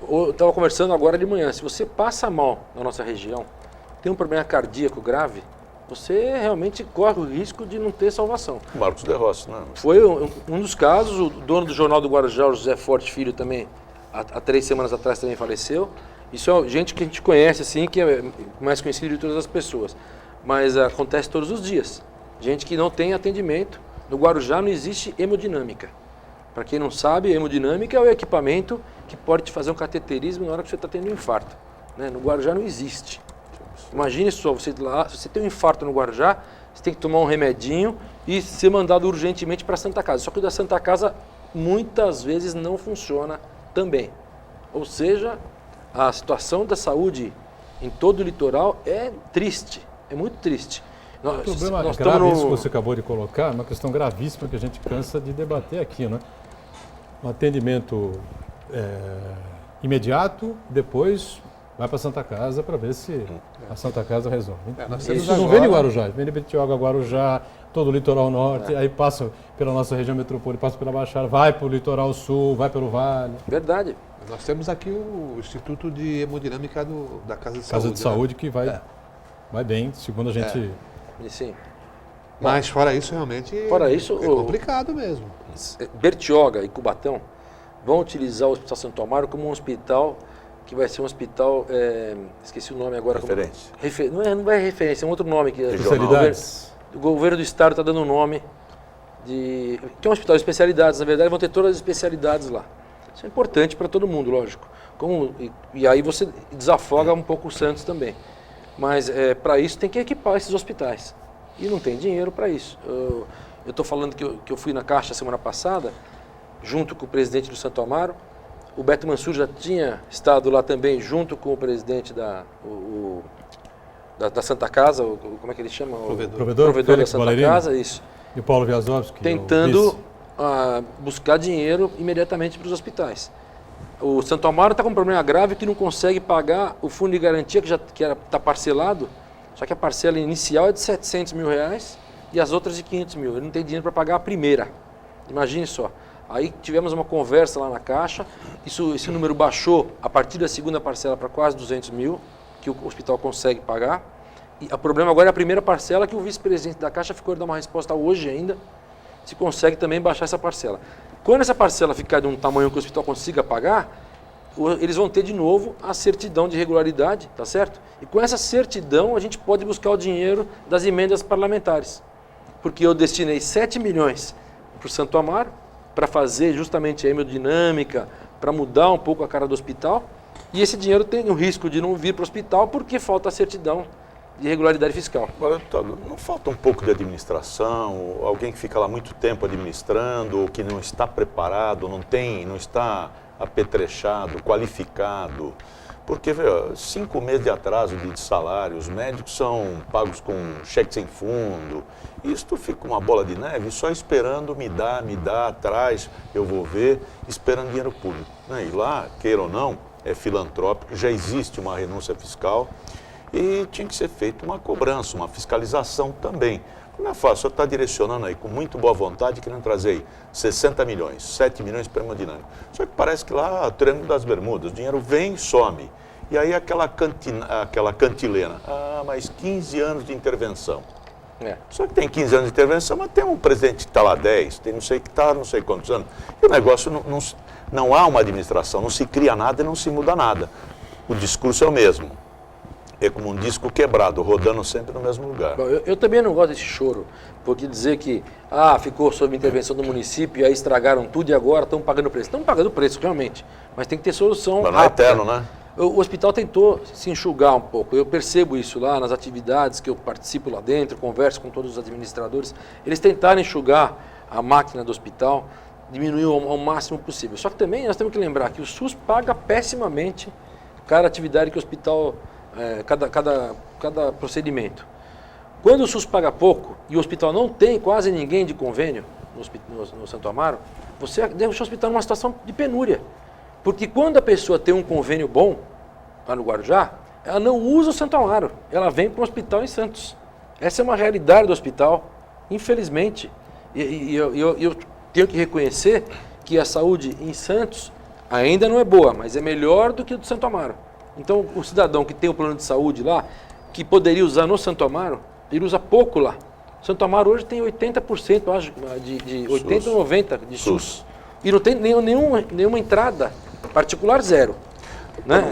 Eu estava conversando agora de manhã, se você passa mal na nossa região, tem um problema cardíaco grave, você realmente corre o risco de não ter salvação. Marcos de Rossi, né? Foi um dos casos, o dono do Jornal do Guarujá, o José Forte Filho, também, há 3 semanas atrás também faleceu. Isso é gente que a gente conhece, assim, que é mais conhecido de todas as pessoas. Mas acontece todos os dias. Gente que não tem atendimento. No Guarujá não existe hemodinâmica. Para quem não sabe, hemodinâmica é o equipamento que pode te fazer um cateterismo na hora que você está tendo um infarto. Né? No Guarujá não existe. Imagine só, você lá, se você tem um infarto no Guarujá, você tem que tomar um remedinho e ser mandado urgentemente para a Santa Casa. Só que o da Santa Casa muitas vezes não funciona também. Ou seja, a situação da saúde em todo o litoral é triste, é muito triste. O problema grave, isso que você acabou de colocar, é uma questão gravíssima que a gente cansa de debater aqui, né? Um atendimento imediato, depois vai para a Santa Casa para ver se a Santa Casa resolve. Isso não vem de Guarujá, vem de Bertioga, Guarujá, todo o litoral norte, aí passa pela nossa região metropolitana, passa pela Baixada, vai para o litoral sul, vai pelo Vale. Verdade. Nós temos aqui o Instituto de Hemodinâmica da Casa de Saúde. Casa de Saúde, né? Que vai bem, segundo a gente... Sim. Mas fora isso, realmente Fora isso, é complicado mesmo. Bertioga e Cubatão vão utilizar o Hospital Santo Amaro como um hospital que vai ser um hospital, esqueci o nome agora. Referência. Não é referência, é um outro nome. Especialidades. O governo do estado está dando o nome que é um hospital de especialidades, na verdade vão ter todas as especialidades lá. Isso é importante para todo mundo, lógico. E aí você desafoga um pouco o Santos também. Mas para isso tem que equipar esses hospitais. E não tem dinheiro para isso. Eu estou falando que eu fui na Caixa semana passada, junto com o presidente do Santo Amaro. O Beto Mansur já tinha estado lá também, junto com o presidente da Santa Casa, como é que ele chama? Provedor da Santa Valerino. Casa, isso. E o Paulo Viazovski. Tentando buscar dinheiro imediatamente para os hospitais. O Santo Amaro está com um problema grave que não consegue pagar o fundo de garantia que está parcelado, só que a parcela inicial é de R$700 mil e as outras de R$500 mil. Ele não tem dinheiro para pagar a primeira. Imagine só. Aí tivemos uma conversa lá na Caixa, esse número baixou a partir da segunda parcela para quase R$200 mil, que o hospital consegue pagar. E o problema agora é a primeira parcela, que o vice-presidente da Caixa ficou de dar uma resposta hoje ainda, se consegue também baixar essa parcela. Quando essa parcela ficar de um tamanho que o hospital consiga pagar, eles vão ter de novo a certidão de regularidade, tá certo? E com essa certidão a gente pode buscar o dinheiro das emendas parlamentares. Porque eu destinei 7 milhões para o Santo Amaro, para fazer justamente a hemodinâmica, para mudar um pouco a cara do hospital, e esse dinheiro tem o risco de não vir para o hospital porque falta a certidão de regularidade fiscal. Agora, não falta um pouco de administração, alguém que fica lá muito tempo administrando, ou que não está preparado, não está apetrechado, qualificado? Porque, 5 meses de atraso de salário, os médicos são pagos com cheque sem fundo, isto fica uma bola de neve só esperando me dá, traz, eu vou ver, esperando dinheiro público. E lá, queira ou não, é filantrópico, já existe uma renúncia fiscal, e tinha que ser feita uma cobrança, uma fiscalização também. Não é fácil, você está direcionando aí com muito boa vontade, querendo trazer aí 60 milhões, 7 milhões para a hemodinâmica. Só que parece que lá, o Triângulo das Bermudas, o dinheiro vem e some. E aí aquela cantilena, mas 15 anos de intervenção. Só que tem 15 anos de intervenção, mas tem um presidente que está lá 10, tem não sei que está não sei quantos anos. E o negócio não há uma administração, não se cria nada e não se muda nada. O discurso é o mesmo. É como um disco quebrado, rodando sempre no mesmo lugar. Bom, eu também não gosto desse choro, porque dizer que ficou sob intervenção do município e aí estragaram tudo e agora estão pagando preço. Estão pagando preço, realmente, mas tem que ter solução rápida. Não é eterno, né? O hospital tentou se enxugar um pouco, eu percebo isso lá nas atividades que eu participo lá dentro, converso com todos os administradores, eles tentaram enxugar a máquina do hospital, diminuir ao máximo possível. Só que também nós temos que lembrar que o SUS paga pessimamente cada atividade que o hospital, cada procedimento. Quando o SUS paga pouco e o hospital não tem quase ninguém de convênio no Santo Amaro, você deixa o hospital numa situação de penúria. Porque quando a pessoa tem um convênio bom, lá no Guarujá, ela não usa o Santo Amaro, ela vem para um hospital em Santos. Essa é uma realidade do hospital, infelizmente. E eu tenho que reconhecer que a saúde em Santos ainda não é boa, mas é melhor do que a do Santo Amaro. Então, o cidadão que tem o plano de saúde lá, que poderia usar no Santo Amaro, ele usa pouco lá. Santo Amaro hoje tem 80%, acho, de 80% ou 90% de SUS. E não tem nenhuma entrada particular, zero. Né?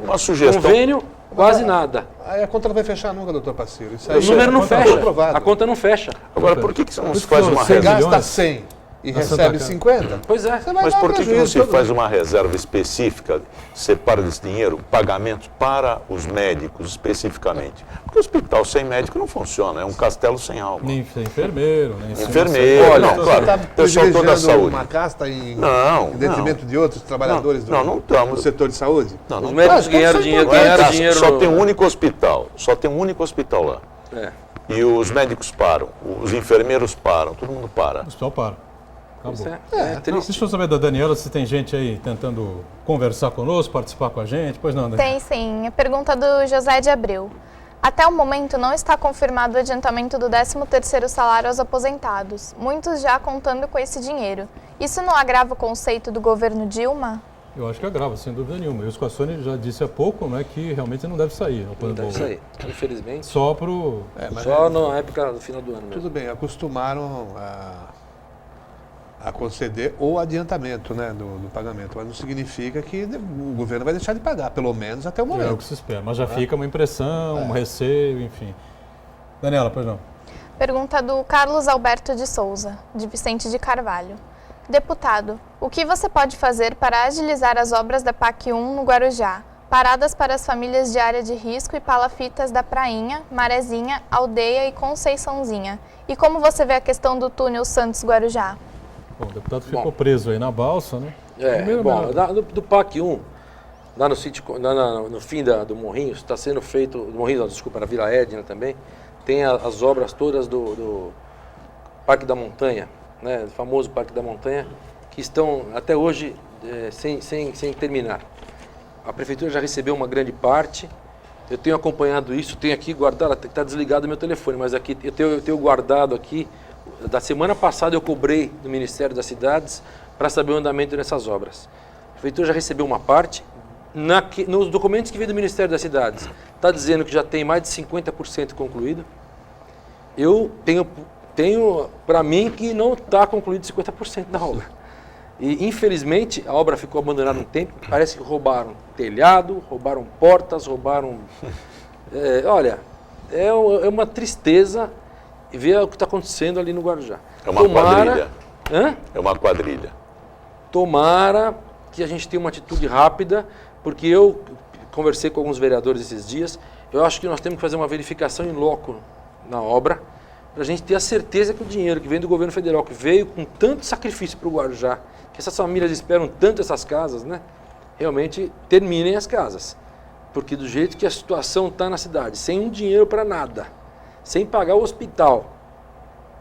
Uma sugestão. Convênio, quase nada. Aí a conta não vai fechar nunca, doutor Pacílio. O número não fecha, aprovado. a conta não fecha. Agora, por que você não se Por faz que uma você reserva? Gasta milhões? 100 e Na recebe Santa Casa. 50, Pois é. você vai Mas dar por que não prejuízo se todo faz uma reserva específica, separa desse dinheiro, pagamentos para os médicos especificamente? Porque o hospital sem médico não funciona, é um castelo sem alma. Nem enfermeiro, nem Enfermeiro, Olha, não, claro, Você está pessoal toda a privilegiando saúde. uma casta em Não, detrimento de outros trabalhadores não estamos. do setor de saúde? Não, Os não, médicos pode ganharam ser dinheiro, importante. ganharam dinheiro. só tem um único hospital, lá. É. E os médicos param, os enfermeiros param, todo mundo para. O hospital para. Pois Acabou. é triste. Deixa eu saber da Daniela se tem gente aí tentando conversar conosco, participar com a gente. Pois não, Daniela? Tem sim. A pergunta do José de Abreu. Até o momento não está confirmado o adiantamento do 13º salário aos aposentados, muitos já contando com esse dinheiro. Isso não agrava o conceito do governo Dilma? Eu acho que agrava, sem dúvida nenhuma. E o Squassoni já disse há pouco, né, que realmente não deve sair. Não deve sair, infelizmente. Só para o... Só na época do final do ano mesmo. Tudo bem, acostumaram a conceder o adiantamento, né, do pagamento, mas não significa que o governo vai deixar de pagar, pelo menos até o É o momento. que se espera, mas já fica uma impressão, um receio, enfim. Daniela, pois não. Pergunta do Carlos Alberto de Souza, de Vicente de Carvalho. Deputado, o que você pode fazer para agilizar as obras da PAC 1 no Guarujá? Paradas para as famílias de área de risco e palafitas da Prainha, Marezinha, Aldeia e Conceiçãozinha. E como você vê a questão do túnel Santos-Guarujá? Bom, o deputado ficou preso aí na balsa, né? Do PAC 1, lá no sítio, no fim do Morrinhos, está sendo feito, na Vila Edna também, tem as obras todas do Parque da Montanha, né, o famoso Parque da Montanha, que estão até hoje sem terminar. A Prefeitura já recebeu uma grande parte, eu tenho acompanhado isso, tenho aqui guardado, está desligado o meu telefone, mas aqui eu tenho guardado aqui. Da semana passada eu cobrei do Ministério das Cidades para saber o andamento dessas obras. A Prefeitura já recebeu uma parte. Nos documentos que vem do Ministério das Cidades, está dizendo que já tem mais de 50% concluído. Eu tenho para mim que não está concluído 50% da obra. E infelizmente a obra ficou abandonada um tempo, parece que roubaram telhado, roubaram portas, roubaram... olha, é uma tristeza ver o que está acontecendo ali no Guarujá. É uma quadrilha. Hã? É uma quadrilha. Tomara que a gente tenha uma atitude rápida, porque eu conversei com alguns vereadores esses dias, eu acho que nós temos que fazer uma verificação em loco na obra, para a gente ter a certeza que o dinheiro que vem do governo federal, que veio com tanto sacrifício para o Guarujá, que essas famílias esperam tanto essas casas, né, realmente terminem as casas. Porque do jeito que a situação está na cidade, sem um dinheiro para nada, sem pagar o hospital,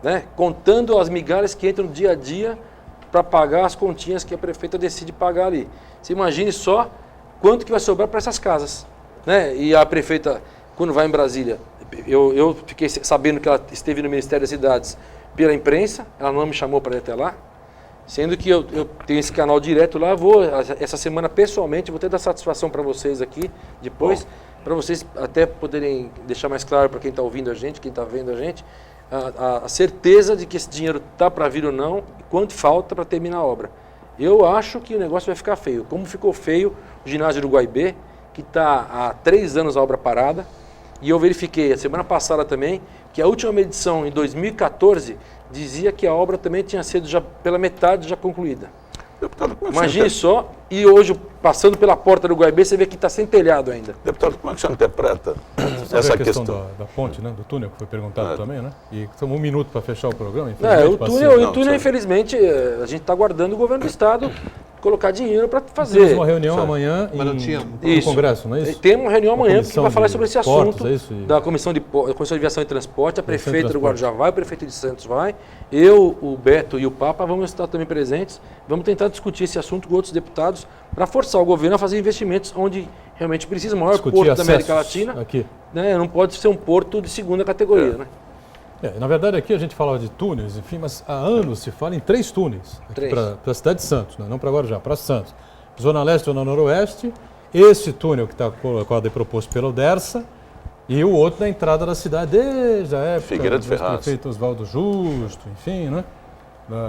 né, contando as migalhas que entram dia a dia para pagar as continhas que a prefeita decide pagar ali. Você imagine só quanto que vai sobrar para essas casas. Né? E a prefeita, quando vai em Brasília, eu fiquei sabendo que ela esteve no Ministério das Cidades pela imprensa, ela não me chamou para ir até lá, sendo que eu tenho esse canal direto lá, essa semana pessoalmente, vou ter dar satisfação para vocês aqui depois, para vocês até poderem deixar mais claro para quem está ouvindo a gente, quem está vendo a gente, a certeza de que esse dinheiro está para vir ou não, e quanto falta para terminar a obra. Eu acho que o negócio vai ficar feio. Como ficou feio o ginásio do Guaibê, que está há 3 anos a obra parada, e eu verifiquei a semana passada também que a última medição, em 2014, dizia que a obra também tinha sido já pela metade já concluída. Deputado, como é que Imagine você só, e hoje, passando pela porta do Guaibê, você vê que está sem telhado ainda. Deputado, como é que você interpreta Sabe essa a questão questão? da ponte, né? Do túnel, que foi perguntado também, né? E tomou um minuto para fechar o programa. O infelizmente, túnel, Não, sabe. infelizmente, a gente está aguardando o governo do Estado colocar dinheiro para Temos fazer. uma reunião amanhã Mas não tinha- no Isso. Congresso, não é isso? Tem uma reunião Uma amanhã que comissão vai falar de sobre esse portos, assunto é isso? da Comissão de Aviação e Transporte, a Comissão de prefeita do Transporte. Guarujá vai, o prefeito de Santos vai, eu, o Beto e o Papa vamos estar também presentes, vamos tentar discutir esse assunto com outros deputados para forçar o governo a fazer investimentos onde realmente precisa. O maior Discutir porto da América acessos Latina, aqui. né, não pode ser um porto de segunda categoria. Né? Na verdade, aqui a gente falava de túneis, enfim, mas há anos se fala em 3 túneis para a cidade de Santos, né? Não para Guarujá, para Santos. Zona Leste e Zona Noroeste, esse túnel que está colocado e proposto pelo DERSA, e o outro na entrada da cidade, desde a época Figueira de do Ferraz. prefeito Oswaldo Justo, enfim, né?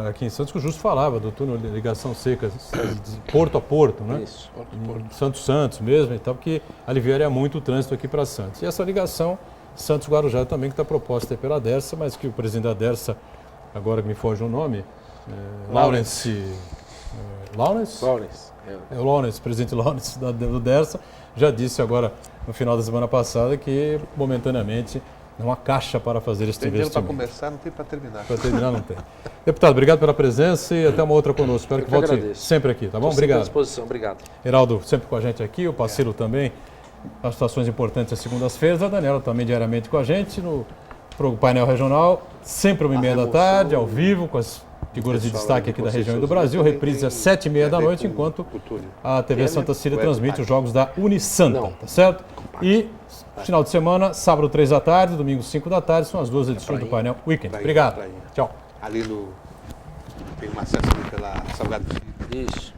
Aqui em Santos, que o Justo falava do túnel de ligação seca, de porto a porto, né? Isso. Santos mesmo e tal, porque aliviaria muito o trânsito aqui para Santos. E essa ligação Santos-Guarujá também que está proposta aí pela DERSA, mas que o presidente da DERSA, agora que me foge o nome, Lawrence, Lawrence. o Lawrence, presidente Lawrence do DERSA, já disse agora no final da semana passada que momentaneamente não há caixa para fazer esse Tem dinheiro para investimento. começar, não tem para terminar. Para terminar não tem. Deputado, obrigado pela presença e até uma outra conosco. Espero Eu que que volte agradeço. sempre aqui, tá bom? Estou sempre à Obrigado. disposição. Obrigado. Heraldo sempre com a gente aqui, o Pacilo também, as situações importantes às segundas-feiras, a Daniela também diariamente com a gente no painel regional, sempre 1h30 da tarde, ao vivo, com as figuras de destaque aqui da região e do Brasil, reprise às 7h30 da noite, enquanto a TV Santa Cília transmite os jogos da Unisanta, tá certo? E final de semana, sábado 3 da tarde, domingo 5 da tarde, são as duas edições do painel Weekend. Obrigado. Tchau. Ali no. Tem uma acesso ali pela Salgado Filho. Isso.